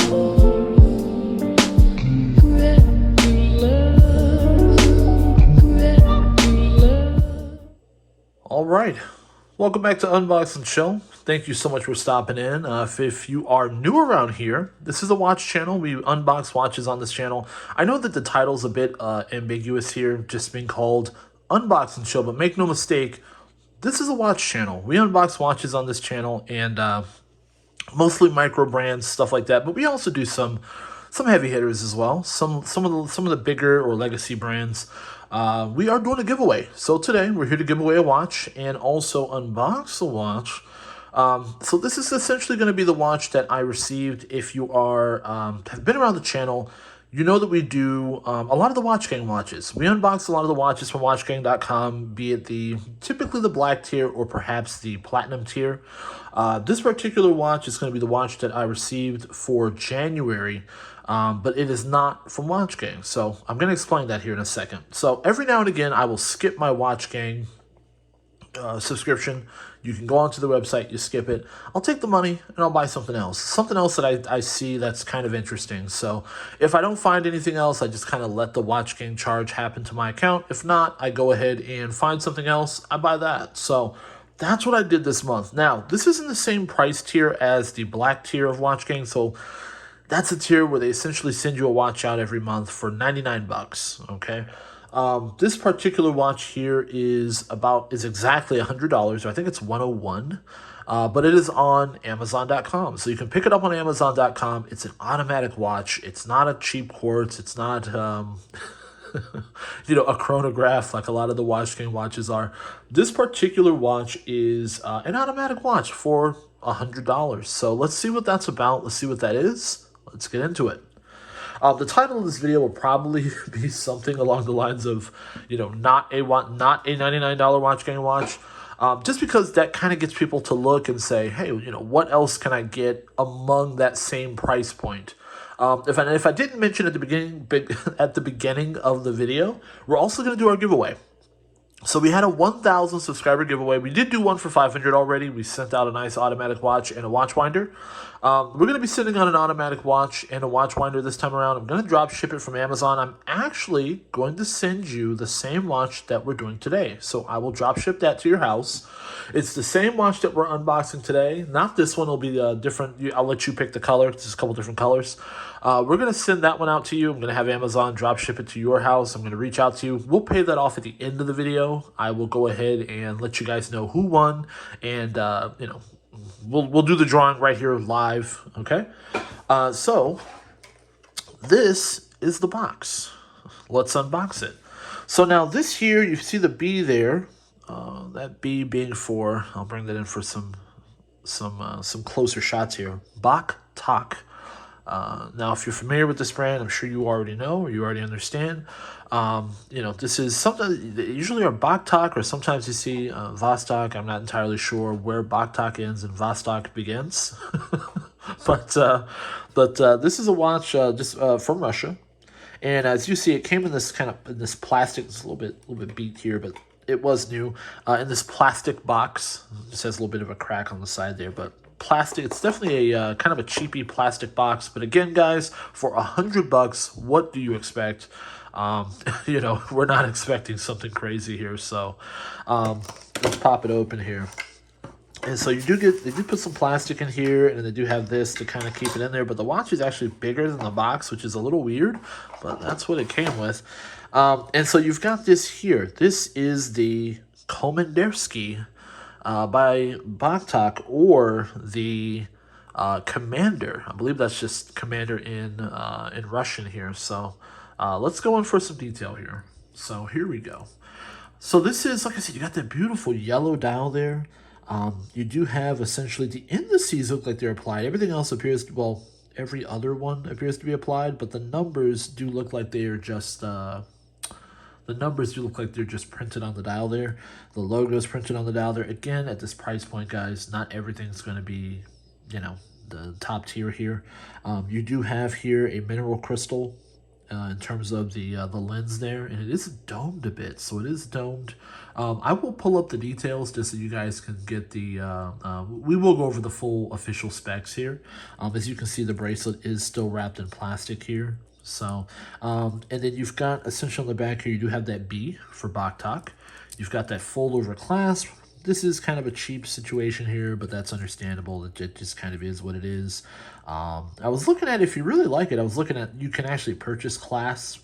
All right, welcome back to Unboxing Show. Thank you so much for stopping in. If you are new around here, this is a watch channel. We unbox watches on this channel. I know that the title's a bit ambiguous here, just being called Unboxing Show, but make no mistake, this is a watch channel. We unbox watches on this channel, and mostly micro brands, stuff like that. But we also do some heavy hitters as well. Some of the bigger or legacy brands. We are doing a giveaway. So today we're here to give away a watch and also unbox a watch. So this is essentially going to be the watch that I received. If you are have been around the channel, you know that we do a lot of the Watch Gang watches. We unbox a lot of the watches from WatchGang.com, be it typically the black tier or perhaps the platinum tier. This particular watch is going to be the watch that I received for January, but it is not from Watch Gang. So I'm going to explain that here in a second. So every now and again, I will skip my Watch Gang subscription. You can go onto the website, you skip it. I'll take the money and I'll buy something else that I see that's kind of interesting. So if I don't find anything else, I just kind of let the Watch Gang charge happen to my account. If not, I go ahead and find something else, I buy that. So that's what I did this month. Now, this isn't the same price tier as the black tier of Watch Gang, so that's a tier where they essentially send you a watch out every month for 99 bucks, okay? This particular watch here is exactly $100. I think it's 101. But it is on Amazon.com. So you can pick it up on Amazon.com. It's an automatic watch. It's not a cheap quartz. It's not, a chronograph like a lot of the Watch Gang watches are. This particular watch is an automatic watch for $100. So let's see what that's about. Let's see what that is. Let's get into it. The title of this video will probably be something along the lines of, not a $99 Watch Gang watch, just because that kind of gets people to look and say, hey, what else can I get among that same price point? If I didn't mention at the beginning of the video, we're also going to do our giveaway. So we had a 1,000 subscriber giveaway. We did do one for 500 already. We sent out a nice automatic watch and a watch winder. We're going to be sitting on an automatic watch and a watch winder this time around. I'm going to drop ship it from Amazon. I'm actually going to send you the same watch that we're doing today. So I will drop ship that to your house. It's the same watch that we're unboxing today. Not this one. Will be different. I'll let you pick the color. There's a couple different colors. We're going to send that one out to you. I'm going to have Amazon drop ship it to your house. I'm going to reach out to you. We'll pay that off at the end of the video. I will go ahead and let you guys know who won. And, we'll do the drawing right here live. Okay. So this is the box. Let's unbox it. So now this here, you see the B there. That B being for, I'll bring that in for some closer shots here. Vostok. Now, if you're familiar with this brand, I'm sure you already know or you already understand. This is something that usually are Vostok, or sometimes you see Vostok. I'm not entirely sure where Vostok ends and Vostok begins. but this is a watch from Russia. And as you see, it came in this this plastic. It's a little bit beat here, but it was new in this plastic box. It just has a little bit of a crack on the side there, but plastic. It's definitely a kind of a cheapy plastic box. But again, guys, for $100, what do you expect? We're not expecting something crazy here. So let's pop it open here. And so they do put some plastic in here, and they do have this to kind of keep it in there. But the watch is actually bigger than the box, which is a little weird, but that's what it came with. And so you've got this here. This is the Komandersky by Vostok, or the Commander. I believe that's just Commander in Russian here. So let's go in for some detail here. So here we go. So this is, like I said, you got that beautiful yellow dial there. You do have essentially the indices look like they're applied. Everything else appears, well, every other one appears to be applied, but the numbers do look like they are just printed on the dial there. The logo is printed on the dial there. Again, at this price point, guys, not everything's going to be, the top tier here. You do have here a mineral crystal in terms of the lens there, and it is domed a bit, so it is domed. I will pull up the details just so you guys can get the. We will go over the full official specs here. As you can see, the bracelet is still wrapped in plastic here. So, and then you've got essentially on the back here, you do have that B for Vostok. You've got that fold over clasp. This is kind of a cheap situation here, but that's understandable. It just kind of is what it is. I was looking at, if you really like it, I was looking at, you can actually purchase clasps,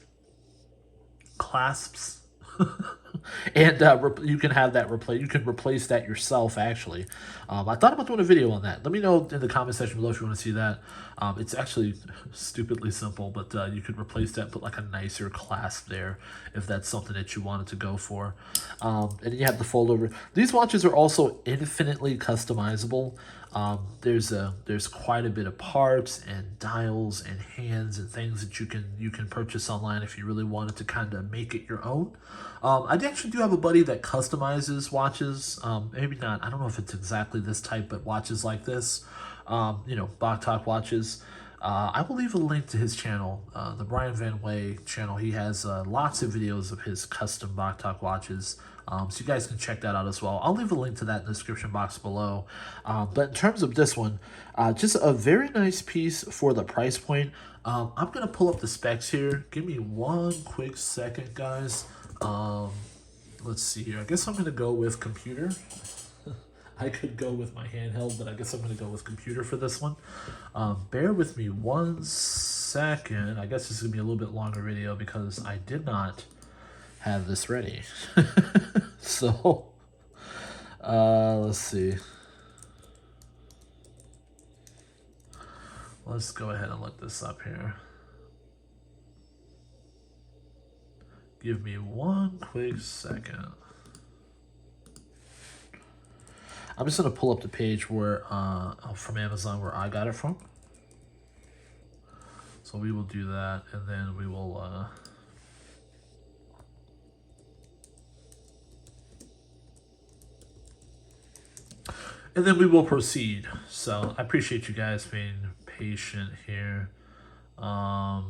and you can have that replace. You can replace that yourself. Actually, I thought about doing a video on that. Let me know in the comment section below if you want to see that. It's actually stupidly simple, but you could replace that, put like a nicer clasp there if that's something that you wanted to go for. And then you have the fold over. These watches are also infinitely customizable. There's quite a bit of parts and dials and hands and things that you can purchase online if you really wanted to kind of make it your own. I actually do have a buddy that customizes watches. Maybe not, I don't know if it's exactly this type, but watches like this. You know, Vostok watches. I will leave a link to his channel, the Brian Van Way channel. He has lots of videos of his custom Vostok watches. So you guys can check that out as well. I'll leave a link to that in the description box below. But in terms of this one, just a very nice piece for the price point. I'm going to pull up the specs here. Give me one quick second, guys. Let's see here. I guess I'm going to go with computer. I could go with my handheld, but I guess I'm going to go with computer for this one. Bear with me one second. I guess this is going to be a little bit longer video because I did not have this ready. So, let's see. Let's go ahead and look this up here. Give me one quick second. I'm just going to pull up the page where from Amazon where I got it from. So we will do that, and then we will proceed. So I appreciate you guys being patient here. All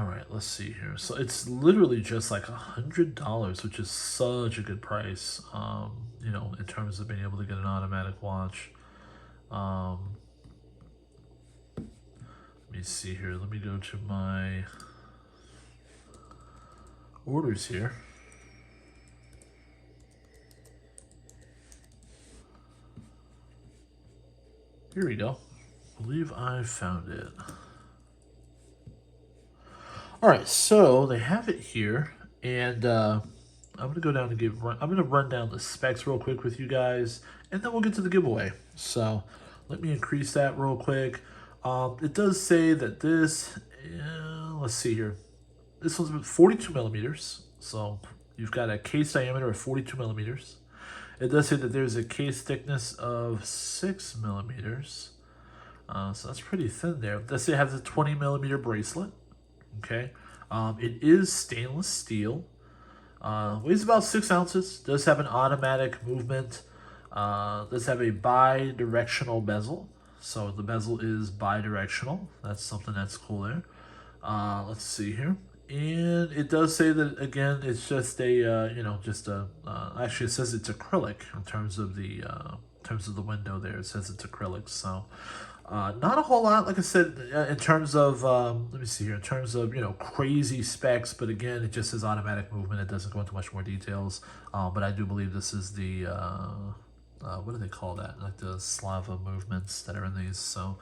right, let's see here. So it's literally just like $100, which is such a good price. You know, in terms of being able to get an automatic watch. Let me see here. Let me go to my orders here. Here we go. I believe I found it. All right, so they have it here, and I'm gonna go down and I'm gonna run down the specs real quick with you guys, and then we'll get to the giveaway. So let me increase that real quick. It does say that this, let's see here. This one's 42 millimeters, so you've got a case diameter of 42 millimeters. It does say that there's a case thickness of 6 millimeters. So that's pretty thin there. It does say it has a 20 millimeter bracelet. Okay. It is stainless steel. Weighs about 6 ounces. Does have an automatic movement. Does have a bi-directional bezel. So the bezel is bi-directional. That's something that's cool there. Let's see here. And it does say that, again, it's just a, you know, just a, actually it says it's acrylic in terms of the window there. It says it's acrylic. So not a whole lot, like I said, in terms of, let me see here, in terms of, you know, crazy specs, but again, it just says automatic movement. It doesn't go into much more details, but I do believe this is the, what do they call that? Like the Slava movements that are in these. So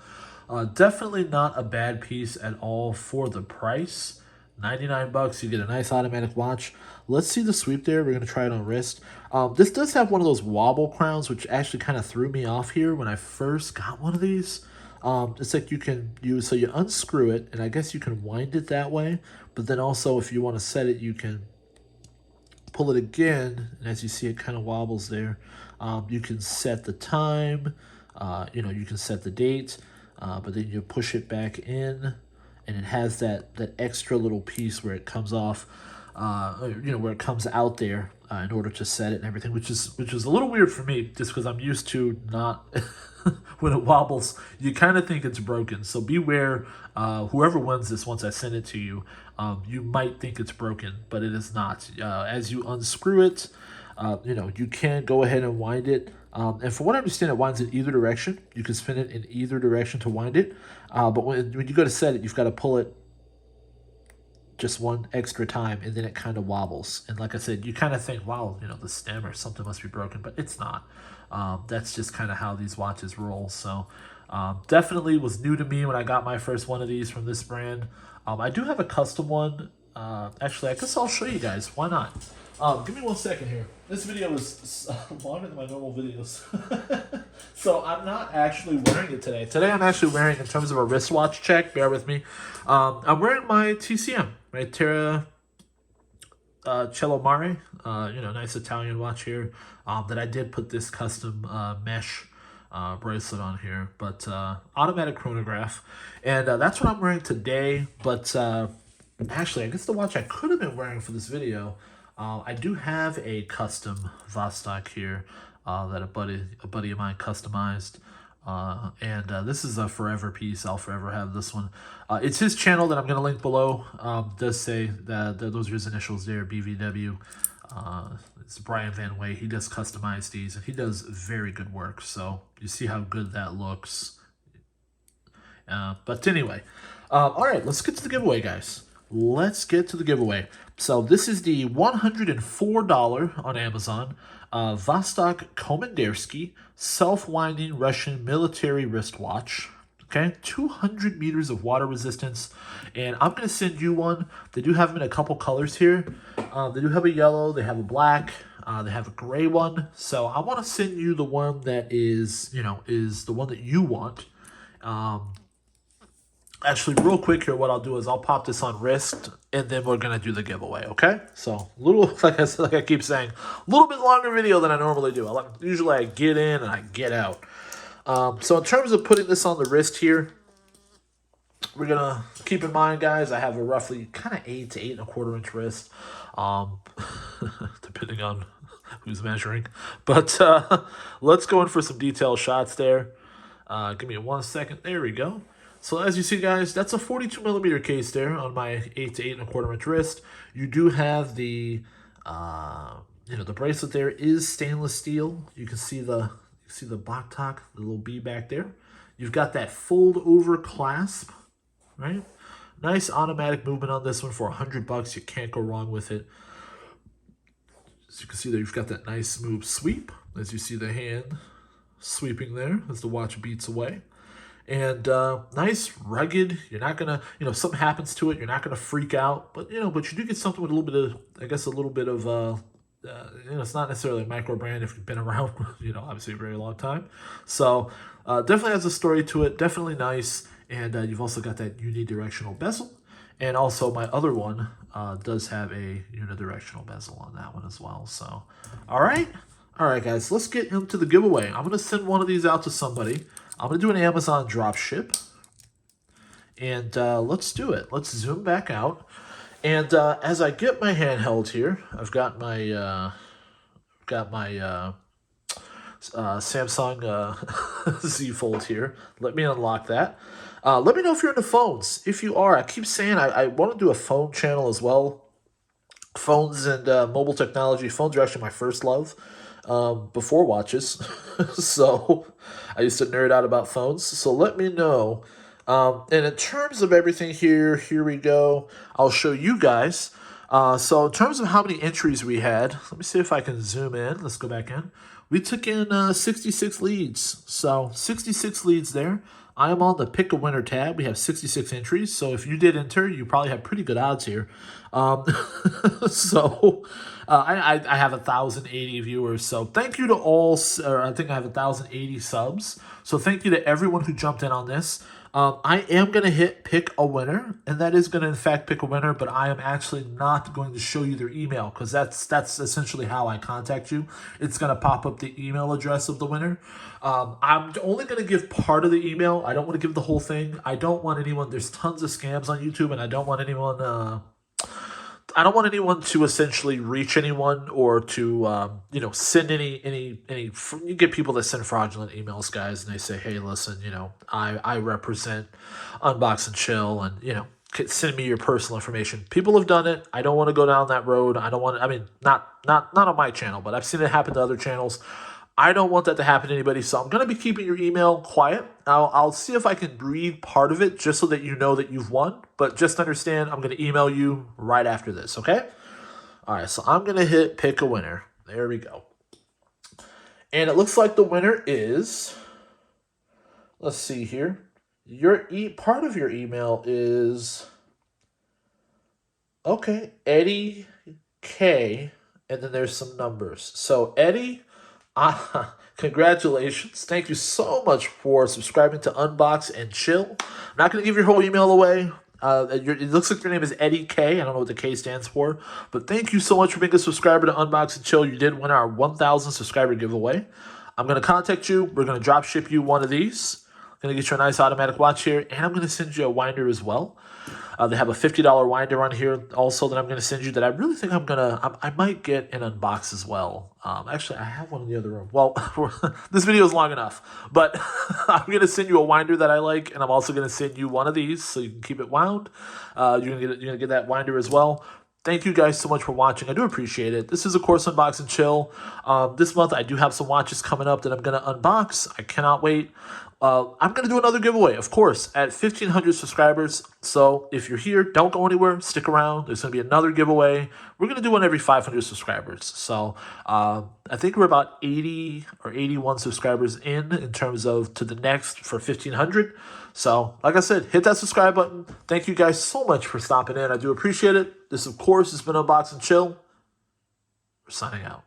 definitely not a bad piece at all for the price. 99 bucks, you get a nice automatic watch. Let's see the sweep there. We're going to try it on wrist. This does have one of those wobble crowns, which actually kind of threw me off here when I first got one of these. It's like you can use, so you unscrew it, and I guess you can wind it that way. But then also, if you want to set it, you can pull it again, and as you see, it kind of wobbles there. You can set the time, you know, you can set the date, but then you push it back in, and it has that extra little piece where it comes off, you know, where it comes out there. in order to set it and everything, which is a little weird for me, just because I'm used to not when it wobbles, you kind of think it's broken. So beware, whoever wins this, once I send it to you, you might think it's broken, but it is not. As you unscrew it, you can go ahead and wind it. And from what I understand, it winds in either direction. You can spin it in either direction to wind it. But when you go to set it, you've got to pull it just one extra time, and then it kind of wobbles. And like I said, you kind of think, wow, the stem or something must be broken, but it's not. That's just kind of how these watches roll. So definitely was new to me when I got my first one of these from this brand. I do have a custom one. Actually, I guess I'll show you guys. Why not? Give me 1 second here. This video is longer than my normal videos. So I'm not actually wearing it today. Today I'm actually wearing, in terms of a wristwatch check, bear with me, I'm wearing my TCM, my Terra Cello Mare, nice Italian watch here, that I did put this custom mesh bracelet on here, but automatic chronograph, and that's what I'm wearing today. But actually, I guess the watch I could have been wearing for this video, I do have a custom Vostok here that a buddy of mine customized. And this is a forever piece. I'll forever have this one. It's his channel that I'm going to link below. Does say that those are his initials there, BVW. It's Brian Van Way. He does customize these, and he does very good work. So you see how good that looks. But anyway, all right, let's get to the giveaway, guys. Let's get to the giveaway. So this is the $104 on Amazon Vostok Komandersky self-winding Russian military wristwatch. Okay, 200 meters of water resistance, and I'm going to send you one. They do have them in a couple colors here. They do have a yellow, they have a black, they have a gray one. So I want to send you the one that is the one that you want. Actually, real quick here, what I'll do is I'll pop this on wrist, and then we're going to do the giveaway, okay? So, like I keep saying, a little bit longer video than I normally do. Usually I get in and I get out. So in terms of putting this on the wrist here, we're going to keep in mind, guys, I have a roughly kind of 8 to 8.25 inch wrist, depending on who's measuring. But let's go in for some detailed shots there. Give me 1 second. There we go. So as you see, guys, that's a 42 millimeter case there on my 8 to 8.25 inch wrist. You do have the, the bracelet there is stainless steel. You can see the black top, the little B back there. You've got that fold over clasp, right? Nice automatic movement on this one for $100. You can't go wrong with it. As you can see there, you've got that nice smooth sweep. As you see the hand sweeping there as the watch beats away. And nice, rugged. You're not gonna, if something happens to it, you're not gonna freak out. But you do get something with a little bit of, I guess, a little bit of, it's not necessarily a micro brand if you've been around, obviously a very long time. So definitely has a story to it. Definitely nice. And you've also got that unidirectional bezel. And also my other one does have a unidirectional bezel on that one as well. So, all right, guys, let's get into the giveaway. I'm gonna send one of these out to somebody. I'm going to do an Amazon drop ship, and let's do it. Let's zoom back out, and as I get my handheld here, I've got my Samsung Z Fold here. Let me unlock that. Let me know if you're into phones. If you are, I keep saying I want to do a phone channel as well. Phones and mobile technology. Phones are actually my first love. Before watches. So I used to nerd out about phones. So let me know. And in terms of everything here we go. I'll show you guys. So in terms of how many entries we had, let me see if I can zoom in. Let's go back in. We took in 66 leads. So 66 leads there. I am on the Pick a Winner tab. We have 66 entries. So if you did enter, you probably have pretty good odds here. So I have 1,080 viewers. So thank you to all, or I think I have 1,080 subs. So thank you to everyone who jumped in on this. I am going to hit pick a winner, and that is going to in fact pick a winner, but I am actually not going to show you their email because that's essentially how I contact you. It's going to pop up the email address of the winner. I'm only going to give part of the email. I don't want to give the whole thing. I don't want anyone, there's tons of scams on YouTube, and I don't want anyone, I don't want anyone to essentially reach anyone or to send any. You get people that send fraudulent emails, guys, and they say, "Hey, listen, I represent Unbox and Chill, and send me your personal information." People have done it. I don't want to go down that road. I don't want. I mean, not on my channel, but I've seen it happen to other channels. I don't want that to happen to anybody, so I'm going to be keeping your email quiet. I'll see if I can read part of it just so that you know that you've won. But just understand, I'm going to email you right after this, okay? All right, so I'm going to hit pick a winner. There we go. And it looks like the winner is, let's see here. Part of your email is, okay, Eddie K, and then there's some numbers. So Eddie, congratulations. Thank you so much for subscribing to Unbox and Chill. I'm not going to give your whole email away. It looks like your name is Eddie K. I don't know what the K stands for. But thank you so much for being a subscriber to Unbox and Chill. You did win our 1,000 subscriber giveaway. I'm going to contact you. We're going to drop ship you one of these. I'm going to get you a nice automatic watch here. And I'm going to send you a winder as well. They have a $50 winder on here also that I'm going to send you that I really think I might get an unbox as well. Actually, I have one in the other room. Well, this video is long enough, but I'm going to send you a winder that I like, and I'm also going to send you one of these so you can keep it wound. You're going to get that winder as well. Thank you guys so much for watching. I do appreciate it. This is, of course, Unbox and Chill. This month, I do have some watches coming up that I'm going to unbox. I cannot wait. I'm going to do another giveaway, of course, at 1,500 subscribers. So if you're here, don't go anywhere. Stick around. There's going to be another giveaway. We're going to do one every 500 subscribers. So I think we're about 80 or 81 subscribers in terms of to the next for 1,500. So, like I said, hit that subscribe button. Thank you guys so much for stopping in. I do appreciate it. This, of course, has been Unbox and Chill. We're signing out.